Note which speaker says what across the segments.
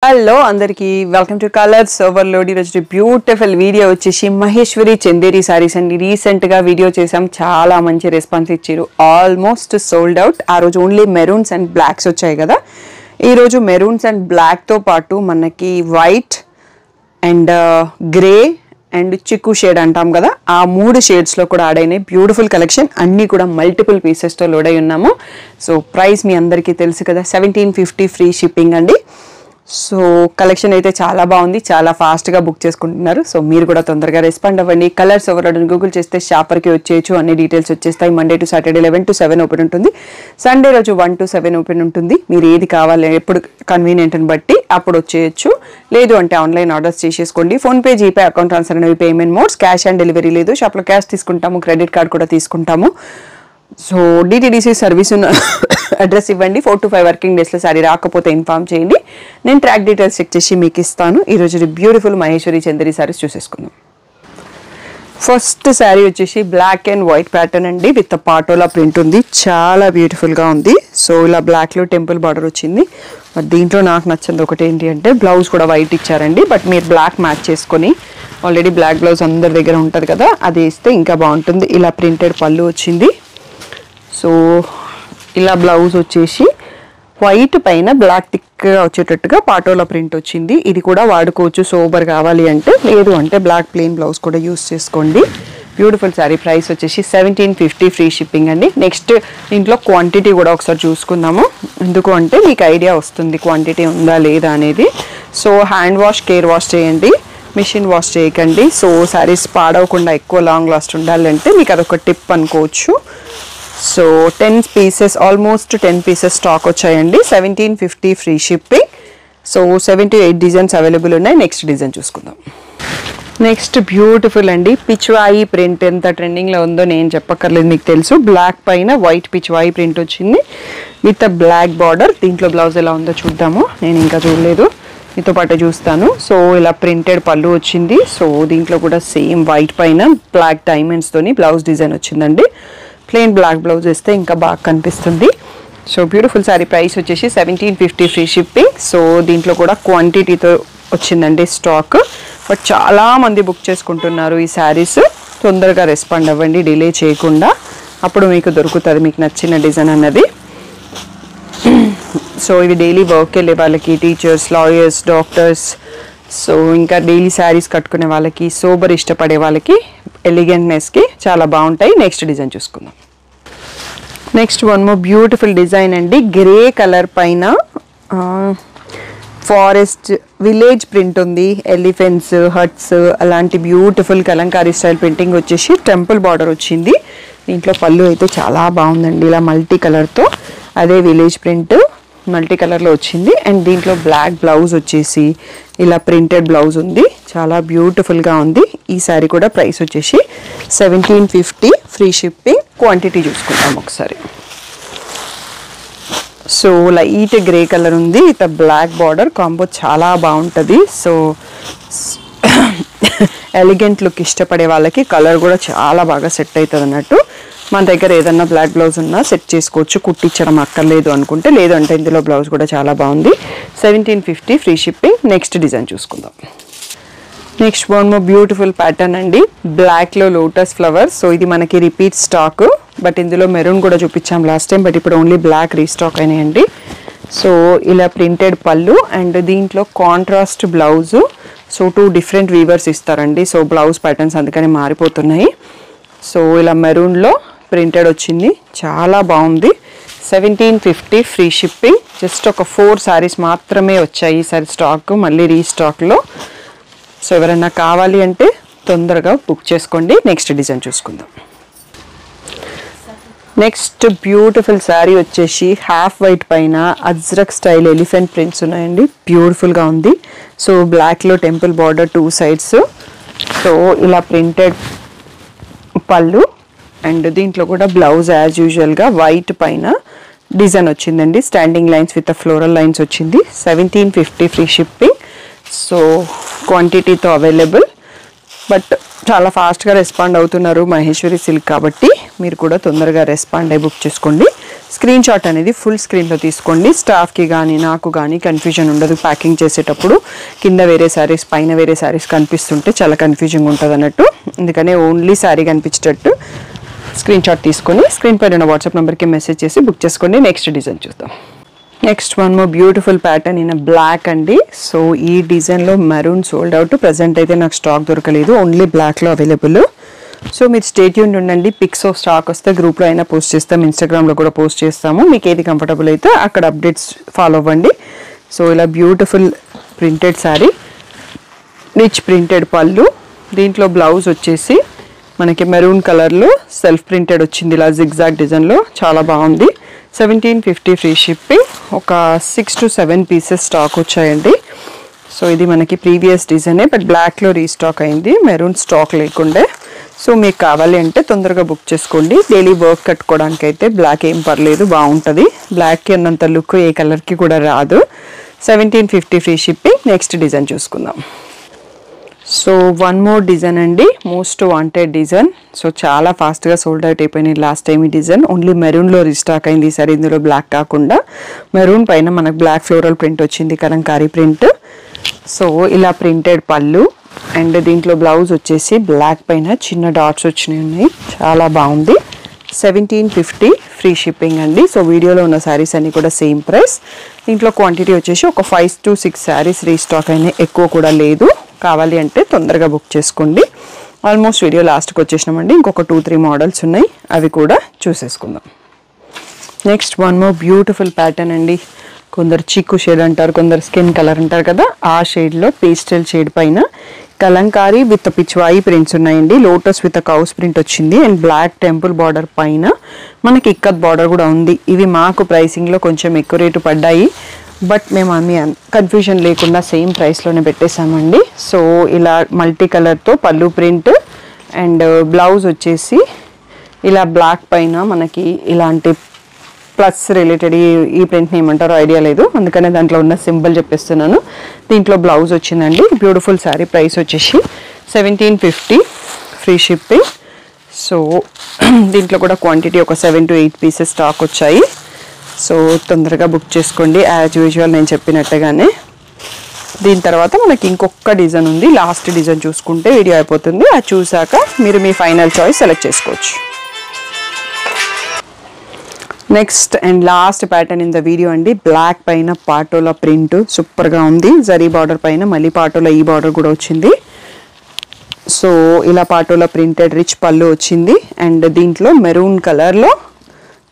Speaker 1: Hello అందరికీ welcome to colours overload. ఈరోజు beautiful video వచ్చేసి మహేశ్వరి చందేరి సారీస్ అండి. రీసెంట్గా వీడియో చేసాం, చాలా మంచి రెస్పాన్స్ ఇచ్చారు. Almost sold out. ఆ రోజు ఓన్లీ మెరూన్స్ అండ్ బ్లాక్స్ వచ్చాయి కదా. ఈరోజు మెరూన్స్ అండ్ బ్లాక్తో పాటు మనకి వైట్ అండ్ గ్రే అండ్ చిక్కు షేడ్ అంటాం కదా, ఆ 3 షేడ్స్లో కూడా యాడ్ అయినాయి. బ్యూటిఫుల్ కలెక్షన్, అన్నీ కూడా మల్టిపుల్ పీసెస్తో లోడ్ అయి ఉన్నాము. సో ప్రైస్ మీ అందరికీ తెలుసు కదా, 1750 ఫ్రీ షిప్పింగ్ అండి. సో కలెక్షన్ అయితే చాలా బాగుంది, చాలా ఫాస్ట్గా బుక్ చేసుకుంటున్నారు. సో మీరు కూడా తొందరగా రెస్పాండ్ అవ్వండి. కలర్స్ ఓవర్లోడ్ గూగుల్ చేస్తే షాపర్కి వచ్చేయచ్చు, అన్ని డీటెయిల్స్ వచ్చేస్తాయి. Monday to Saturday 11 to 7 open ఉంటుంది, సండే రోజు 1 to 7 ఓపెన్ ఉంటుంది. మీరు ఏది కావాలి ఎప్పుడు కన్వీనియంట్ని బట్టి అప్పుడు వచ్చేయచ్చు. లేదు అంటే ఆన్లైన్ ఆర్డర్స్ చేసేసుకోండి. ఫోన్పే, జీపే, అకౌంట్ ట్రాన్స్ఫర్ అనేవి payment modes. Cash on delivery లేదు, షాప్లో క్యాష్ తీసుకుంటాము, క్రెడిట్ కార్డ్ కూడా తీసుకుంటాము. సో డిటిడిసి సర్వీస్ అడ్రస్ ఇవ్వండి. 4 to 5 వర్కింగ్ డేస్లో సారీ రాకపోతే ఇన్ఫార్మ్ చేయండి, నేను ట్రాక్ డీటెయిల్స్ చెక్ చేసి మీకు ఇస్తాను. ఈరోజు బ్యూటిఫుల్ మహేశ్వరి చందేరి సారీస్ చూసేసుకుందాం. ఫస్ట్ శారీ వచ్చేసి బ్లాక్ అండ్ వైట్ ప్యాటర్న్ అండి, విత్ పాటోలా ప్రింట్ ఉంది. చాలా బ్యూటిఫుల్గా ఉంది. సో ఇలా బ్లాక్లో టెంపుల్ బార్డర్ వచ్చింది. బట్ దీంట్లో నాకు నచ్చింది ఒకటి ఏంటి అంటే, బ్లౌజ్ కూడా వైట్ ఇచ్చారండి. బట్ మీరు బ్లాక్ మ్యాచ్ చేసుకొని, ఆల్రెడీ బ్లాక్ బ్లౌజ్ అందరి దగ్గర ఉంటుంది కదా, అది వేస్తే ఇంకా బాగుంటుంది. ఇలా ప్రింటెడ్ పళ్ళు వచ్చింది. సో ఇలా బ్లౌజ్ వచ్చేసి వైట్ పైన బ్లాక్ థిక్గా వచ్చేటట్టుగా పాటోలా ప్రింట్ వచ్చింది. ఇది కూడా వాడుకోవచ్చు సోబర్ కావాలి అంటే, లేదు అంటే బ్లాక్ ప్లెయిన్ బ్లౌజ్ కూడా యూస్ చేసుకోండి. బ్యూటిఫుల్ శారీ. ప్రైస్ వచ్చేసి 1750 ఫ్రీ షిప్పింగ్ అండి. నెక్స్ట్ దీంట్లో క్వాంటిటీ కూడా ఒకసారి చూసుకుందాము, ఎందుకు అంటే మీకు ఐడియా వస్తుంది క్వాంటిటీ ఉందా లేదా అనేది. So hand wash, care wash చేయండి, మిషన్ వాష్ చేయకండి. సో శారీస్ పాడవకుండా ఎక్కువ లాంగ్ లాస్ట్ ఉండాలంటే మీకు అదొక టిప్ అనుకోవచ్చు. So 10 pieces, almost 10 pieces stock వచ్చాయండి. 1750 free shipping. So 7 to 8 designs available ఉన్నాయి. నెక్స్ట్ డిజైన్ చూసుకుందాం. నెక్స్ట్ బ్యూటిఫుల్ అండి, పిచ్వాయి ప్రింట్. ఎంత ట్రెండింగ్లో ఉందో నేను చెప్పక్కర్లేదు, మీకు తెలుసు. బ్లాక్ పైన వైట్ పిచ్వాయి ప్రింట్ వచ్చింది విత్ బ్లాక్ బార్డర్. దీంట్లో బ్లౌజ్ ఎలా ఉందో చూద్దాము, నేను ఇంకా చూడలేదు, మీతో పాటు చూస్తాను. సో ఇలా ప్రింటెడ్ పళ్ళు వచ్చింది. సో దీంట్లో కూడా సేమ్ వైట్ పైన బ్లాక్ డైమండ్స్తోని బ్లౌజ్ డిజైన్ వచ్చిందండి. ప్లెయిన్ బ్లాక్ బ్లౌజ్ వేస్తే ఇంకా బాగా కనిపిస్తుంది. So beautiful sari. ప్రైస్ వచ్చేసి 1750 ఫ్రీ షిప్పింగ్. సో దీంట్లో కూడా క్వాంటిటీతో వచ్చిందండి స్టాక్. బట్ చాలామంది బుక్ చేసుకుంటున్నారు ఈ శారీస్. తొందరగా రెస్పాండ్ అవ్వండి, డిలే చేయకుండా, అప్పుడు మీకు దొరుకుతుంది మీకు నచ్చిన డిజైన్ అన్నది. సో ఇవి డైలీ వర్క్ వెళ్ళే వాళ్ళకి, టీచర్స్, లాయర్స్, డాక్టర్స్, సో ఇంకా డైలీ శారీస్ కట్టుకునే వాళ్ళకి, సోబర్ ఇష్టపడే వాళ్ళకి, ఎలిగెంట్నెస్కి చాలా బాగుంటాయి. నెక్స్ట్ డిజైన్ చూసుకుందాం. Next one more beautiful design అండి, గ్రే కలర్ పైన ఫారెస్ట్ విలేజ్ ప్రింట్ ఉంది. ఎలిఫెంట్స్, హట్స్, అలాంటి బ్యూటిఫుల్ కలంకారీ స్టైల్ ప్రింటింగ్ వచ్చేసి టెంపుల్ బార్డర్ వచ్చింది. దీంట్లో పళ్ళు అయితే చాలా బాగుందండి, ఇలా మల్టీ కలర్తో. అదే విలేజ్ ప్రింట్ మల్టీ కలర్లో వచ్చింది. అండ్ దీంట్లో బ్లాక్ బ్లౌజ్ వచ్చేసి ఇలా ప్రింటెడ్ బ్లౌజ్ ఉంది, చాలా బ్యూటిఫుల్గా ఉంది. ఈ శారీ కూడా ప్రైస్ వచ్చేసి 1750 ఫ్రీ షిప్పింగ్. క్వాంటిటీ చూసుకుంటాం ఒకసారి. సో లైట్ గ్రే కలర్ ఉంది విత్ బ్లాక్ బార్డర్, కాంబో చాలా బాగుంటుంది. సో ఎలిగెంట్ లుక్ ఇష్టపడే వాళ్ళకి కలర్ కూడా చాలా బాగా సెట్ అవుతుంది అన్నట్టు. మన దగ్గర ఏదన్నా బ్లాక్ బ్లౌజ్ ఉన్నా సెట్ చేసుకోవచ్చు, కుట్టించడం అక్కర్లేదు అనుకుంటే. లేదంటే ఇందులో బ్లౌజ్ కూడా చాలా బాగుంది. 1750 ఫ్రీ షిప్పింగ్. నెక్స్ట్ డిజైన్ చూసుకుందాం. Next one more beautiful pattern అండి, బ్లాక్లో లోటస్ ఫ్లవర్స్. సో ఇది మనకి రిపీట్ స్టాక్, బట్ ఇందులో మెరూన్ కూడా చూపించాం లాస్ట్ టైం, బట్ ఇప్పుడు ఓన్లీ బ్లాక్ రీస్టాక్ అయినాయండి. సో ఇలా ప్రింటెడ్ పళ్ళు అండ్ దీంట్లో contrast blouse. So 2 different weavers ఇస్తారండి. సో బ్లౌజ్ ప్యాటర్న్స్ అందుకని మారిపోతున్నాయి. సో ఇలా మెరూన్లో ప్రింటెడ్ వచ్చింది, చాలా బాగుంది. 1750 ఫ్రీ షిప్పింగ్. జస్ట్ ఒక 4 శారీస్ మాత్రమే వచ్చాయి ఈసారి స్టాక్, మళ్ళీ రీస్టాక్లో. సో ఎవరైనా కావాలి అంటే తొందరగా బుక్ చేసుకోండి. నెక్స్ట్ డిజైన్ చూసుకుందాం. నెక్స్ట్ బ్యూటిఫుల్ శారీ వచ్చేసి హాఫ్ వైట్ పైన అజ్రక్ స్టైల్ ఎలిఫెంట్ ప్రింట్స్ ఉన్నాయండి, బ్యూటిఫుల్గా ఉంది. సో బ్లాక్లో టెంపుల్ బార్డర్ 2 సైడ్స్. సో ఇలా ప్రింటెడ్ పళ్ళు అండ్ దీంట్లో కూడా బ్లౌజ్ యాజ్ యూజువల్గా వైట్ పైన డిజైన్ వచ్చిందండి. Standing lines with floral lines వచ్చింది. 1750 ఫ్రీ షిప్పింగ్. సో క్వాంటిటీతో అవైలబుల్, బట్ చాలా ఫాస్ట్గా రెస్పాండ్ అవుతున్నారు మహేశ్వరి సిల్క్ కాబట్టి మీరు కూడా తొందరగా రెస్పాండ్ అయ్యి బుక్ చేసుకోండి. స్క్రీన్ షాట్ అనేది ఫుల్ స్క్రీన్లో తీసుకోండి. స్టాఫ్కి కానీ నాకు కానీ కన్ఫ్యూజన్ ఉండదు. ప్యాకింగ్ చేసేటప్పుడు కింద వేరే శారీస్ పైన వేరే శారీస్ కనిపిస్తుంటే చాలా కన్ఫ్యూజింగ్ ఉంటుంది అన్నట్టు. అందుకనే ఓన్లీ శారీ కనిపించేటట్టు స్క్రీన్ షాట్ తీసుకొని స్క్రీన్ పైన ఉన్న వాట్సాప్ నెంబర్కి మెసేజ్ చేసి బుక్ చేసుకోండి. నెక్స్ట్ డిజైన్ చూద్దాం. Next one more beautiful pattern in black అండి. సో ఈ డిజైన్లో మెరూన్ సోల్డ్ అవుట్. ప్రజెంట్ అయితే నాకు స్టాక్ దొరకలేదు, ఓన్లీ బ్లాక్లో అవైలబుల్. సో మీరు స్టే ట్యూన్డ్ ఉండండి. పిక్స్ ఆఫ్ స్టాక్ వస్తే గ్రూప్లో అయినా పోస్ట్ చేస్తాం, ఇన్స్టాగ్రామ్లో కూడా పోస్ట్ చేస్తాము. మీకు ఏది కంఫర్టబుల్ అయితే అక్కడ అప్డేట్స్ ఫాలో అవ్వండి. సో ఇలా beautiful printed sari, rich printed పళ్ళు, దీంట్లో బ్లౌజ్ వచ్చేసి మనకి మెరూన్ కలర్లో సెల్ఫ్ ప్రింటెడ్ వచ్చింది ఇలా జిగ్జాగ్ డిజైన్లో, చాలా బాగుంది. 1750 ఫ్రీ షిప్పింగ్. ఒక 6 to 7 పీసెస్ స్టాక్ వచ్చాయండి. సో ఇది మనకి ప్రీవియస్ డిజైనే, బట్ బ్లాక్లో రీస్టాక్ అయింది, మెరూన్ స్టాక్ లేకుండే. సో మీకు కావాలి అంటే తొందరగా బుక్ చేసుకోండి. డైలీ వర్క్ కట్టుకోవడానికి అయితే బ్లాక్ ఏం పర్లేదు, బాగుంటుంది. బ్లాక్కి అన్నంత లుక్ ఏ కలర్కి కూడా రాదు. 1750 ఫ్రీ షిప్పింగ్. నెక్స్ట్ డిజైన్ చూసుకుందాం. సో వన్ మోర్ డిజైన్ అండి, మోస్ట్ వాంటెడ్ డిజైన్. సో చాలా ఫాస్ట్గా సోల్డ్ అవుట్ అయిపోయినాయి లాస్ట్ టైం ఈ డిజైన్. ఓన్లీ మెరూన్లో రీస్టాక్ అయింది ఈసారి. ఇందులో బ్లాక్ కాకుండా మెరూన్ పైన మనకు బ్లాక్ ఫ్లోరల్ ప్రింట్ వచ్చింది, కలంకారీ ప్రింట్. సో ఇలా ప్రింటెడ్ పళ్ళు అండ్ దీంట్లో బ్లౌజ్ వచ్చేసి బ్లాక్ పైన చిన్న డాట్స్ వచ్చినాయి, చాలా బాగుంది. 1750 ఫ్రీ షిప్పింగ్ అండి. సో వీడియోలో ఉన్న శారీస్ అన్నీ కూడా సేమ్ ప్రైస్. దీంట్లో క్వాంటిటీ వచ్చేసి ఒక 5 to 6 శారీస్ రీస్టాక్ అయినాయి, ఎక్కువ కూడా లేదు. కావాలి అంటే తొందరగా బుక్ చేసుకోండి. ఆల్మోస్ట్ వీడియో లాస్ట్కి వచ్చేసినామండి. ఇంకొక 2-3 మోడల్స్ ఉన్నాయి, అవి కూడా చూసేసుకుందాం. Next one more beautiful pattern అండి. కొందరు చిక్కు షేడ్ అంటారు, కొందరు స్కిన్ కలర్ అంటారు కదా, ఆ షేడ్లో పేస్టల్ షేడ్ పైన కలంకారీ విత్ పిచ్వాయి ప్రింట్స్ ఉన్నాయండి. లోటస్ విత్ కౌస్ ప్రింట్ వచ్చింది అండ్ బ్లాక్ టెంపుల్ బార్డర్ పైన మనకి ఇక్కత్ బార్డర్ కూడా ఉంది. ఇవి మాకు ప్రైసింగ్లో కొంచెం ఎక్కువ రేటు పడ్డాయి, బట్ మేము అన్ని కన్ఫ్యూజన్ లేకుండా సేమ్ ప్రైస్లోనే పెట్టేశామండి. సో ఇలా మల్టీ కలర్తో పళ్ళు ప్రింట్ అండ్ బ్లౌజ్ వచ్చేసి ఇలా బ్లాక్ పైన మనకి ఇలాంటి ప్లస్ రిలేటెడ్ ఈ ప్రింట్ని ఏమంటారో ఐడియా లేదు, అందుకనే దాంట్లో ఉన్న సింబల్ చెప్పేస్తున్నాను. దీంట్లో బ్లౌజ్ వచ్చిందండి. బ్యూటిఫుల్ శారీ. ప్రైస్ వచ్చేసి 1750 ఫ్రీ షిప్పింగ్. సో దీంట్లో కూడా క్వాంటిటీ ఒక 7 to 8 పీసెస్ స్టాక్ వచ్చాయి. సో తొందరగా బుక్ చేసుకోండి యాజ్ యూజువల్ నేను చెప్పినట్టుగానే. దీని తర్వాత మనకి ఇంకొక డిజైన్ ఉంది, లాస్ట్ డిజైన్ చూసుకుంటే వీడియో అయిపోతుంది. అది చూసాక మీరు మీ ఫైనల్ చాయిస్ సెలెక్ట్ చేసుకోవచ్చు. Next and last pattern in the video అండి. బ్లాక్ పైన పాటోలా ప్రింట్ సూపర్గా ఉంది. జరీ బార్డర్ పైన మళ్ళీ పాటోలా ఈ బార్డర్ కూడా వచ్చింది. సో ఇలా పాటోలా ప్రింటెడ్ రిచ్ పళ్ళు వచ్చింది అండ్ దీంట్లో మెరూన్ కలర్లో,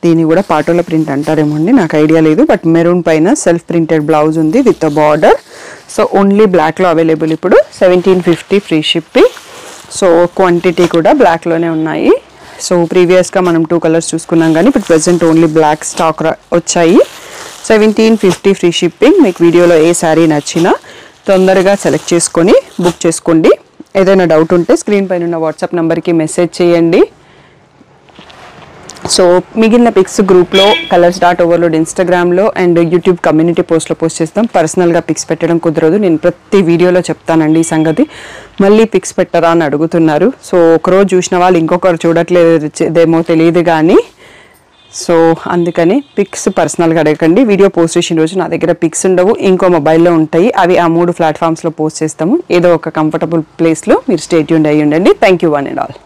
Speaker 1: దీన్ని కూడా పాటోలా ప్రింట్ అంటారేమో అండి, నాకు ఐడియా లేదు, బట్ మెరూన్ పైన సెల్ఫ్ ప్రింటెడ్ బ్లౌజ్ ఉంది with a border. So only బ్లాక్లో అవైలబుల్ ఇప్పుడు. 1750 ఫ్రీ షిప్పింగ్. సో క్వాంటిటీ కూడా బ్లాక్లోనే ఉన్నాయి. సో ప్రీవియస్గా మనం 2 కలర్స్ చూసుకున్నాం కానీ ఇప్పుడు ప్రెసెంట్ ఓన్లీ బ్లాక్ స్టాక్ వచ్చాయి. 1750 ఫ్రీ షిప్పింగ్. మీకు వీడియోలో ఏ శారీ నచ్చినా తొందరగా సెలెక్ట్ చేసుకొని బుక్ చేసుకోండి. ఏదైనా డౌట్ ఉంటే స్క్రీన్ పైన ఉన్న వాట్సాప్ నెంబర్కి మెసేజ్ చేయండి. సో మిగిలిన పిక్స్ గ్రూప్లో colors.overload ఇన్స్టాగ్రామ్లో అండ్ యూట్యూబ్ కమ్యూనిటీ పోస్ట్లో పోస్ట్ చేస్తాం. పర్సనల్గా పిక్స్ పెట్టడం కుదరదు, నేను ప్రతి వీడియోలో చెప్తానండి ఈ సంగతి. మళ్ళీ పిక్స్ పెట్టరా అని అడుగుతున్నారు. సో ఒకరోజు చూసిన వాళ్ళు ఇంకొకరు చూడట్లేదేమో తెలియదు కానీ, సో అందుకని పిక్స్ పర్సనల్గా అడగండి. వీడియో పోస్ట్ చేసిన రోజు నా దగ్గర పిక్స్ ఉండవు, ఇంకో మొబైల్లో ఉంటాయి. అవి ఆ 3 ప్లాట్ఫామ్స్లో పోస్ట్ చేస్తాము. ఏదో ఒక కంఫర్టబుల్ ప్లేస్లో మీరు స్టే ట్యూన్డ్ అయ్యి ఉండండి. Thank you one and all.